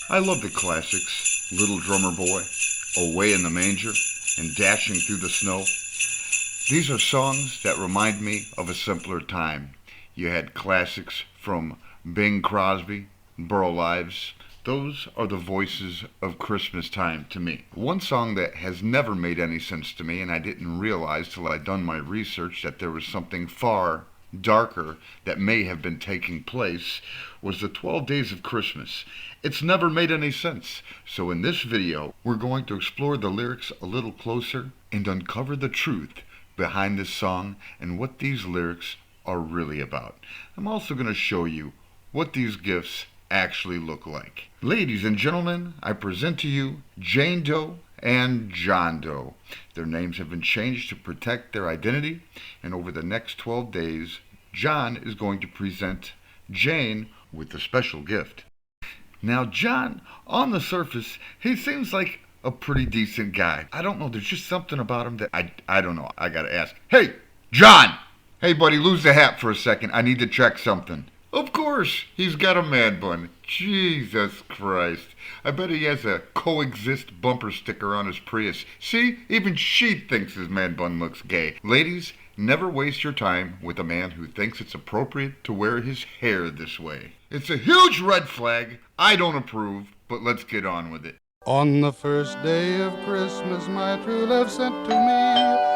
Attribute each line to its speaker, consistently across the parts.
Speaker 1: I love the classics, Little Drummer Boy, Away in the Manger, and Dashing Through the Snow. These are songs that remind me of a simpler time. You had classics from Bing Crosby, Burl Ives. Those are the voices of Christmas time to me. One song that has never made any sense to me, and I didn't realize till I'd done my research that there was something far darker that may have been taking place, was the 12 Days of Christmas. It's never made any sense. So in this video, we're going to explore the lyrics a little closer and uncover the truth behind this song and what these lyrics are really about. I'm also going to show you what these gifts actually look like. Ladies and gentlemen, I present to you Jane Doe and John Doe. Their names have been changed to protect their identity, and over the next 12 days, John is going to present Jane with a special gift. Now, John, on the surface, he seems like a pretty decent guy. I don't know, there's just something about him that I don't know. I gotta ask. Hey, John! Hey, buddy, lose the hat for a second. I need to check something. Of course, he's got a man bun. Jesus Christ. I bet he has a coexist bumper sticker on his Prius. See, even she thinks his man bun looks gay. Ladies, never waste your time with a man who thinks it's appropriate to wear his hair this way. It's a huge red flag. I don't approve, but let's get on with it.
Speaker 2: On the first day of Christmas, my true love sent to me.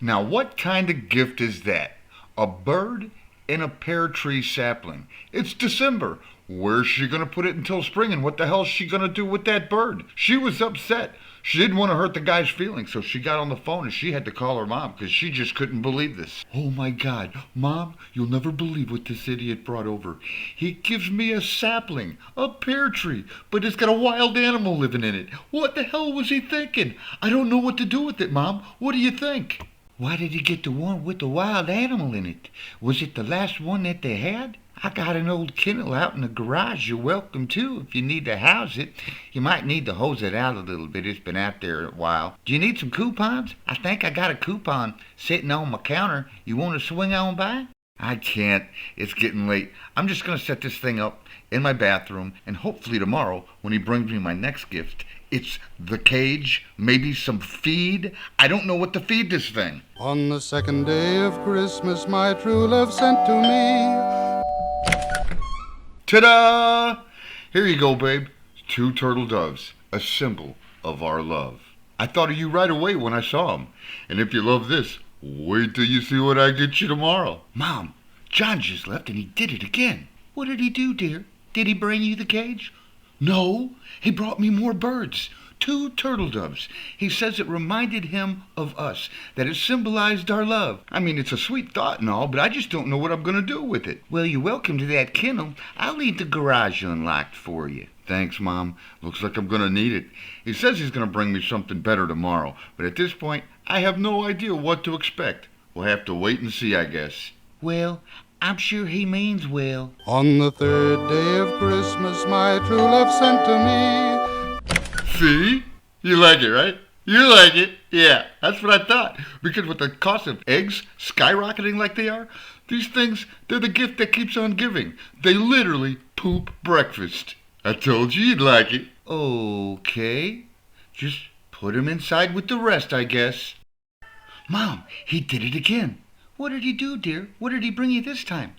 Speaker 1: Now, what kind of gift is that? A bird and a pear tree sapling. It's December. Where's she going to put it until spring, and what the hell is she going to do with that bird? She was upset. She didn't want to hurt the guy's feelings, so she got on the phone and she had to call her mom because she just couldn't believe this. Oh my God, Mom, you'll never believe what this idiot brought over. He gives me a sapling, a pear tree, but it's got a wild animal living in it. What the hell was he thinking? I don't know what to do with it, Mom. What do you think? Why did he get the one with the wild animal in it? Was it the last one that they had? I got an old kennel out in the garage. You're welcome to if you need to house it. You might need to hose it out a little bit. It's been out there a while. Do you need some coupons? I think I got a coupon sitting on my counter. You want to swing on by? I can't. It's getting late. I'm just going to set this thing up in my bathroom, and hopefully tomorrow, when he brings me my next gift, it's the cage, maybe some feed. I don't know what to feed this thing.
Speaker 2: On the second day of Christmas, my true love sent to me.
Speaker 1: Ta-da! Here you go, babe. 2 turtle doves, a symbol of our love. I thought of you right away when I saw them. And if you love this, wait till you see what I get you tomorrow. Mom, John just left and he did it again. What did he do, dear? Did he bring you the cage? No, he brought me more birds. 2 turtle doves. He says it reminded him of us, that it symbolized our love. I mean, it's a sweet thought and all, but I just don't know what I'm going to do with it. Well, you're welcome to that kennel. I'll leave the garage unlocked for you. Thanks, Mom. Looks like I'm going to need it. He says he's going to bring me something better tomorrow, but at this point, I have no idea what to expect. We'll have to wait and see, I guess. Well, I'm sure he means well.
Speaker 2: On the third day of Christmas, my true love sent to me.
Speaker 1: See? You like it, right? You like it? Yeah, that's what I thought. Because with the cost of eggs skyrocketing like they are, these things, they're the gift that keeps on giving. They literally poop breakfast. I told you you'd like it. Okay. Just put him inside with the rest, I guess. Mom, he did it again. What did he do, dear? What did he bring you this time?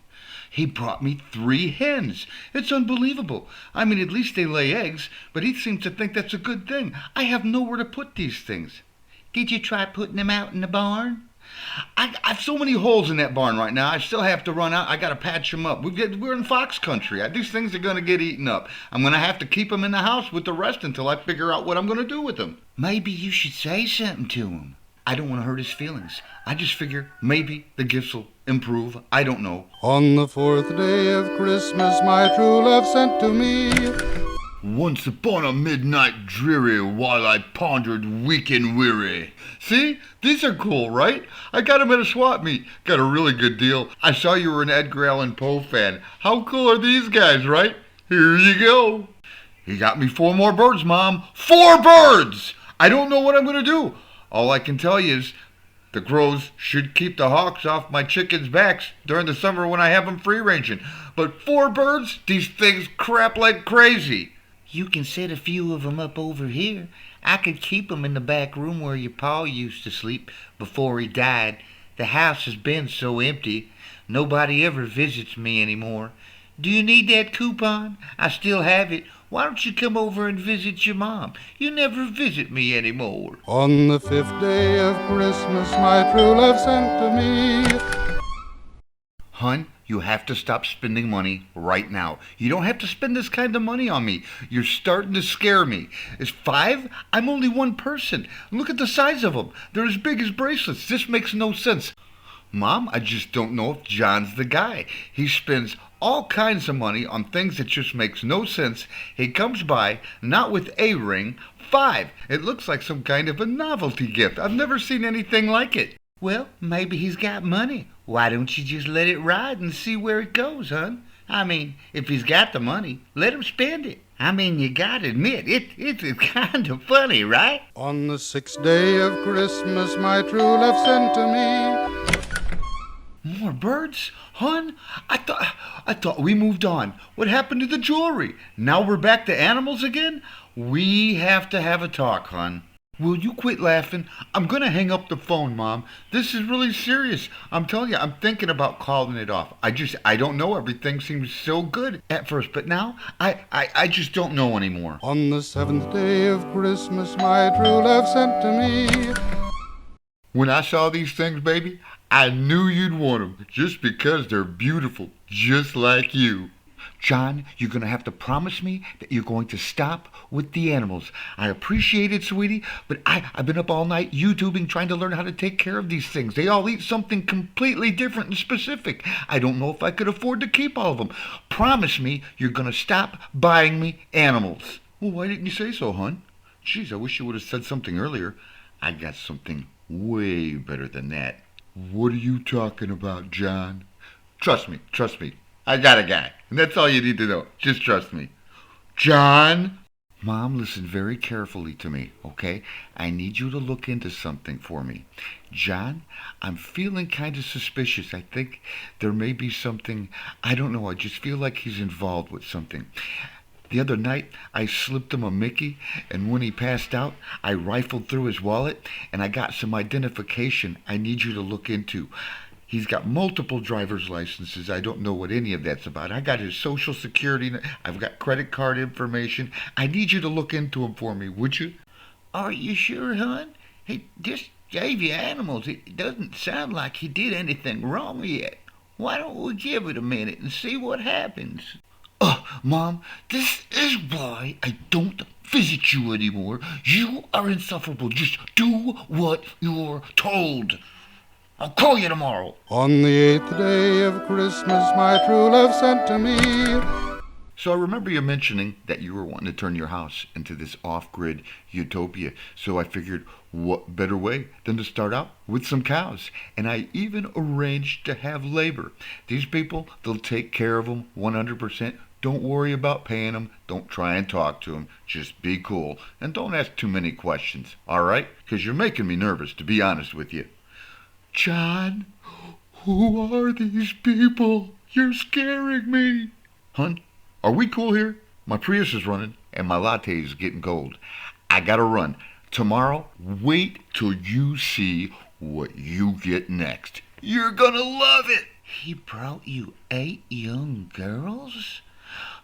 Speaker 1: He brought me 3 hens. It's unbelievable. I mean, at least they lay eggs, but he seems to think that's a good thing. I have nowhere to put these things. Did you try putting them out in the barn? I've so many holes in that barn right now. I still have to run out. I got to patch them up. We're in fox country. These things are going to get eaten up. I'm going to have to keep them in the house with the rest until I figure out what I'm going to do with them. Maybe you should say something to him. I don't want to hurt his feelings. I just figure maybe the gifts will improve. I don't know.
Speaker 2: On the 4th day of Christmas, my true love sent to me.
Speaker 1: Once upon a midnight dreary, while I pondered weak and weary. See? These are cool, right? I got them at a swap meet. Got a really good deal. I saw you were an Edgar Allan Poe fan. How cool are these guys, right? Here you go. He got me 4 more birds, Mom. 4 birds! I don't know what I'm going to do. All I can tell you is The crows should keep the hawks off my chickens' backs during the summer when I have them free ranging. But 4 birds? These things crap like crazy.
Speaker 3: You can set a few of 'em up over here. I could keep 'em in the back room where your pa used to sleep before he died. The house has been so empty. Nobody ever visits me anymore. Do you need that coupon? I still have it. Why don't you come over and visit your mom? You never visit me anymore.
Speaker 2: On the 5th day of Christmas, my true love sent to me.
Speaker 1: Hun, you have to stop spending money right now. You don't have to spend this kind of money on me. You're starting to scare me. Is 5? I'm only one person. Look at the size of them. They're as big as bracelets. This makes no sense. Mom, I just don't know if John's the guy. He spends all kinds of money on things that just makes no sense. He comes by, not with a ring. 5. It looks like some kind of a novelty gift. I've never seen anything like it.
Speaker 3: Well, maybe he's got money. Why don't you just let it ride and see where it goes, hon? I mean, if he's got the money, let him spend it. I mean, you gotta admit, it's kind of funny, right?
Speaker 2: On the 6th day of Christmas, my true love sent to me.
Speaker 1: More birds? Hun, I thought we moved on. What happened to the jewelry? Now we're back to animals again? We have to have a talk, hun. Will you quit laughing? I'm going to hang up the phone, Mom. This is really serious. I'm telling you, I'm thinking about calling it off. I don't know. Everything seems so good at first, but now I just don't know anymore.
Speaker 2: On the 7th day of Christmas, my true love sent to me.
Speaker 1: When I saw these things, baby, I knew you'd want them just because they're beautiful, just like you. John, you're going to have to promise me that you're going to stop with the animals. I appreciate it, sweetie, but I've been up all night YouTubing trying to learn how to take care of these things. They all eat something completely different and specific. I don't know if I could afford to keep all of them. Promise me you're going to stop buying me animals. Well, why didn't you say so, hon? Jeez, I wish you would have said something earlier. I got something way better than that. What are you talking about, John? Trust me. I got a guy, and that's all you need to know. Just trust me. John? Mom, listen very carefully to me, okay? I need you to look into something for me. John, I'm feeling kind of suspicious. I think there may be something, I don't know, I just feel like he's involved with something. The other night, I slipped him a Mickey, and when he passed out, I rifled through his wallet, and I got some identification I need you to look into. He's got multiple driver's licenses. I don't know what any of that's about. I got his social security. I've got credit card information. I need you to look into him for me, would you?
Speaker 3: Are you sure, hon? He just gave you animals. It doesn't sound like he did anything wrong yet. Why don't we give it a minute and see what happens?
Speaker 1: Mom, this is why I don't visit you anymore. You are insufferable. Just do what you're told. I'll call you tomorrow.
Speaker 2: On the 8th day of Christmas, my true love sent to me.
Speaker 1: So I remember you mentioning that you were wanting to turn your house into this off-grid utopia. So I figured, what better way than to start out with some cows? And I even arranged to have labor. These people, they'll take care of them 100%. Don't worry about paying them. Don't try and talk to them. Just be cool. And don't ask too many questions, all right? Because you're making me nervous, to be honest with you. John, who are these people? You're scaring me. Hun, are we cool here? My Prius is running, and my latte is getting cold. I gotta run. Tomorrow, wait till you see what you get next. You're gonna love it.
Speaker 3: He brought you 8 young girls?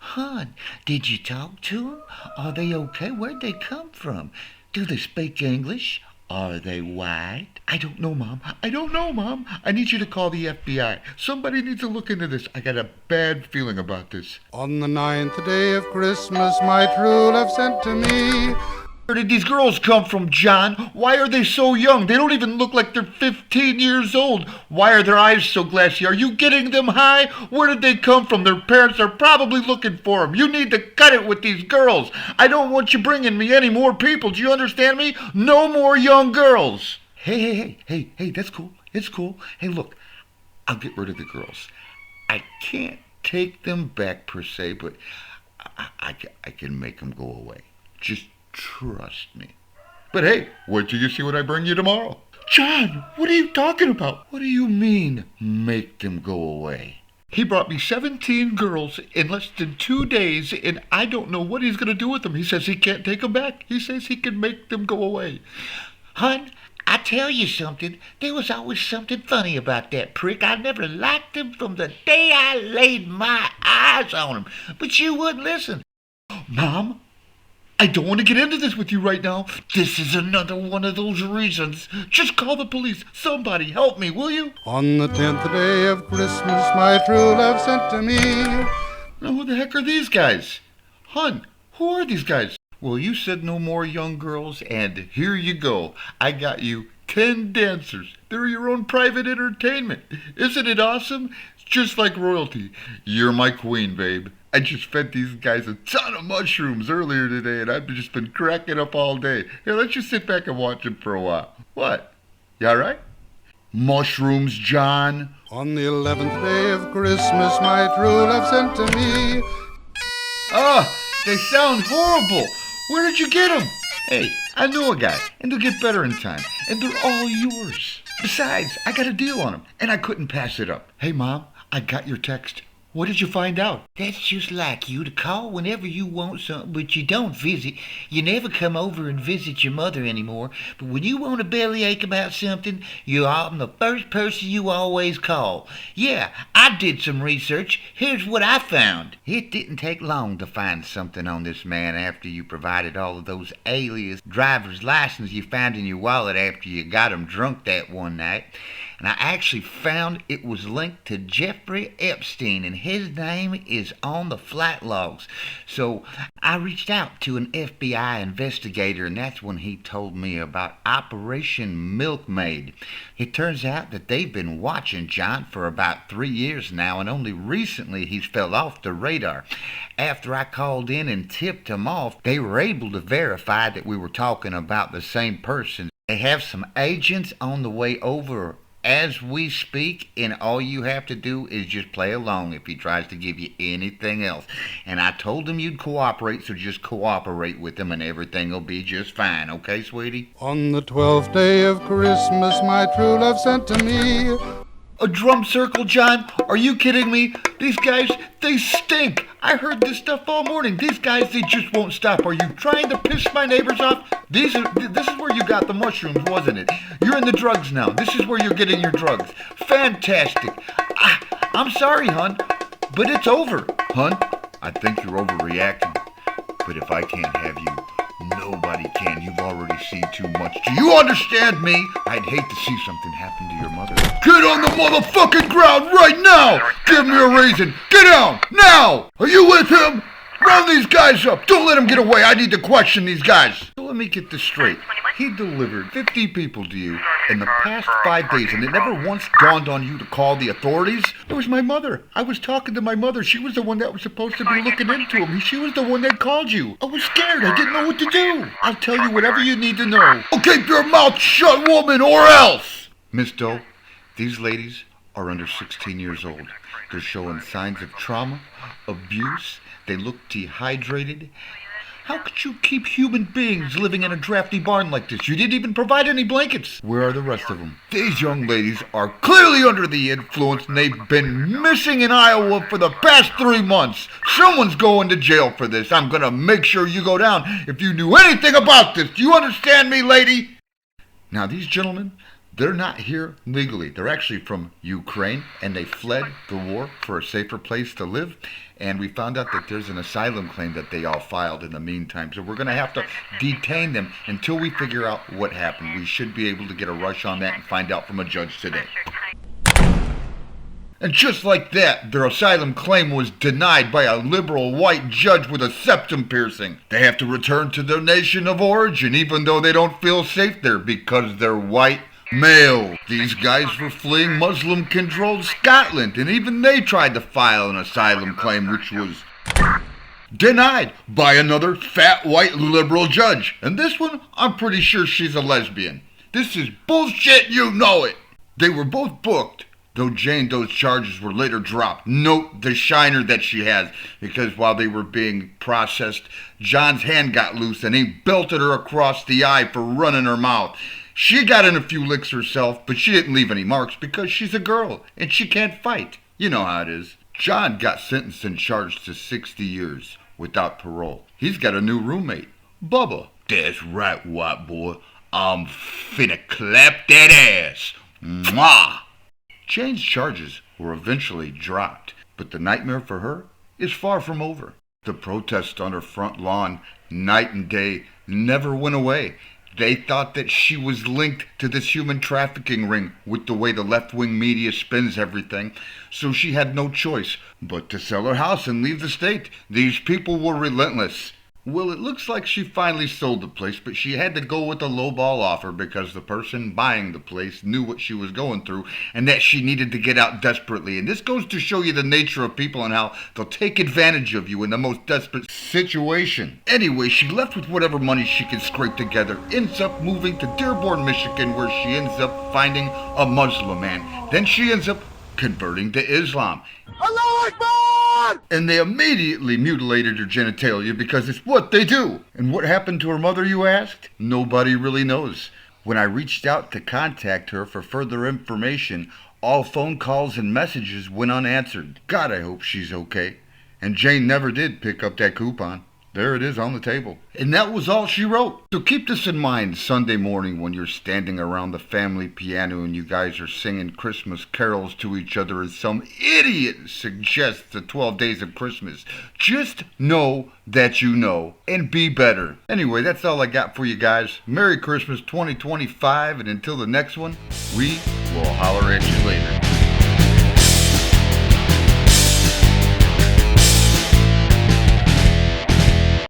Speaker 3: Hon, did you talk to them? Are they okay? Where'd they come from? Do they speak English? Are they white?
Speaker 1: I don't know, Mom. I need you to call the FBI. Somebody needs to look into this. I got a bad feeling about this.
Speaker 2: On the 9th day of Christmas, my true love sent to me.
Speaker 1: Where did these girls come from, John? Why are they so young? They don't even look like they're 15 years old. Why are their eyes so glassy? Are you getting them high? Where did they come from? Their parents are probably looking for them. You need to cut it with these girls. I don't want you bringing me any more people. Do you understand me? No more young girls. Hey, that's cool. It's cool. Hey, look, I'll get rid of the girls. I can't take them back per se, but I can make them go away. Just trust me. But hey, wait till you see what I bring you tomorrow.
Speaker 3: John, what are you talking about? What do you mean, make them go away? He brought me 17 girls in less than 2 days, and I don't know what he's going to do with them. He says he can't take them back. He says he can make them go away. Hun, I tell you something. There was always something funny about that prick. I never liked him from the day I laid my eyes on him. But you wouldn't listen. Mom, I don't want to get into this with you right now. This is another one of those reasons. Just call the police. Somebody help me, will you?
Speaker 2: On the 10th day of Christmas, my true love sent to me.
Speaker 3: Now, who the heck are these guys? Hun, who are these guys? Well, you said no more young girls, and here you go. I got you 10 dancers. They're your own private entertainment. Isn't it awesome? It's just like royalty. You're my queen, babe. I just fed these guys a ton of mushrooms earlier today, and I've just been cracking up all day. Here, let's just sit back and watch them for a while. What? You all right? Mushrooms, John?
Speaker 2: On the 11th day of Christmas, my true love sent to me.
Speaker 3: Oh, they sound horrible. Where did you get them? Hey, I know a guy, and they'll get better in time, and they're all yours. Besides, I got a deal on them, and I couldn't pass it up. Hey, Mom, I got your text. What did you find out? That's just like you to call whenever you want something, but you don't visit. You never come over and visit your mother anymore. But when you want a bellyache about something, I'm the first person you always call. Yeah, I did some research. Here's what I found. It didn't take long to find something on this man after you provided all of those alias driver's license you found in your wallet after you got him drunk that one night. And I actually found it was linked to Jeffrey Epstein, and his name is on the flight logs. So I reached out to an FBI investigator, and that's when he told me about Operation Milkmaid. It turns out that they've been watching John for about 3 years now, and only recently he's fell off the radar. After I called in and tipped him off, they were able to verify that we were talking about the same person. They have some agents on the way over as we speak, and all you have to do is just play along if he tries to give you anything else. And I told him you'd cooperate, so just cooperate with him and everything will be just fine. Okay, sweetie?
Speaker 2: On the 12th day of Christmas, my true love sent to me.
Speaker 3: A drum circle, John? Are you kidding me? These guys, they stink. I heard this stuff all morning. These guys, they just won't stop. Are you trying to piss my neighbors off? This is where you got the mushrooms, wasn't it? You're in the drugs now. This is where you're getting your drugs. Fantastic. I'm sorry, hon, but it's over.
Speaker 1: Hun, I think you're overreacting. But if I can't have you, nobody can. You've already seen too much. Do you understand me? I'd hate to see something happen to your mother. Get on the motherfucking ground right now! Give me a reason. Get down, now! Are you with him? Round these guys up. Don't let them get away. I need to question these guys. So let me get this straight. He delivered 50 people to you in the past 5 days, and it never once dawned on you to call the authorities? It was my mother. I was talking to my mother. She was the one that was supposed to be looking into him. She was the one that called you. I was scared. I didn't know what to do. I'll tell you whatever you need to know. Oh, keep your mouth shut, woman, or else! Miss Doe, these ladies are under 16 years old. They're showing signs of trauma, abuse. They look dehydrated. How could you keep human beings living in a drafty barn like this? You didn't even provide any blankets. Where are the rest of them? These young ladies are clearly under the influence, and they've been missing in Iowa for the past 3 months. Someone's going to jail for this. I'm going to make sure you go down if you knew anything about this. Do you understand me, lady? Now, these gentlemen, they're not here legally. They're actually from Ukraine, and they fled the war for a safer place to live. And we found out that there's an asylum claim that they all filed in the meantime. So we're going to have to detain them until we figure out what happened. We should be able to get a rush on that and find out from a judge today. And just like that, their asylum claim was denied by a liberal white judge with a septum piercing. They have to return to their nation of origin, even though they don't feel safe there because they're white male. These guys were fleeing Muslim-controlled Scotland, and even they tried to file an asylum claim, which was denied by another fat white liberal judge. And this one, I'm pretty sure she's a lesbian. This is bullshit, you know it. They were both booked, though Jane Doe's charges were later dropped. Note the shiner that she has, because while they were being processed, John's hand got loose and he belted her across the eye for running her mouth. She got in a few licks herself, but she didn't leave any marks because she's a girl and she can't fight. You know how it is. John got sentenced and charged to 60 years without parole. He's got a new roommate, Bubba. That's right, white boy. I'm finna clap that ass. Mwah! Jane's charges were eventually dropped, but the nightmare for her is far from over. The protests on her front lawn, night and day, never went away. They thought that she was linked to this human trafficking ring with the way the left-wing media spins everything, so she had no choice but to sell her house and leave the state. These people were relentless. Well, it looks like she finally sold the place, but she had to go with a lowball offer because the person buying the place knew what she was going through and that she needed to get out desperately. And this goes to show you the nature of people and how they'll take advantage of you in the most desperate situation. Anyway, she left with whatever money she could scrape together, ends up moving to Dearborn, Michigan, where she ends up finding a Muslim man. Then she ends up converting to Islam.
Speaker 2: Allahu Akbar!
Speaker 1: And they immediately mutilated her genitalia because it's what they do. And what happened to her mother, you asked? Nobody really knows. When I reached out to contact her for further information, all phone calls and messages went unanswered. God, I hope she's okay. And Jane never did pick up that coupon. There it is on the table. And that was all she wrote. So keep this in mind Sunday morning when you're standing around the family piano and you guys are singing Christmas carols to each other as some idiot suggests the 12 days of Christmas. Just know that you know and be better. Anyway, that's all I got for you guys. Merry Christmas 2025, and until the next one, we will holler at you later.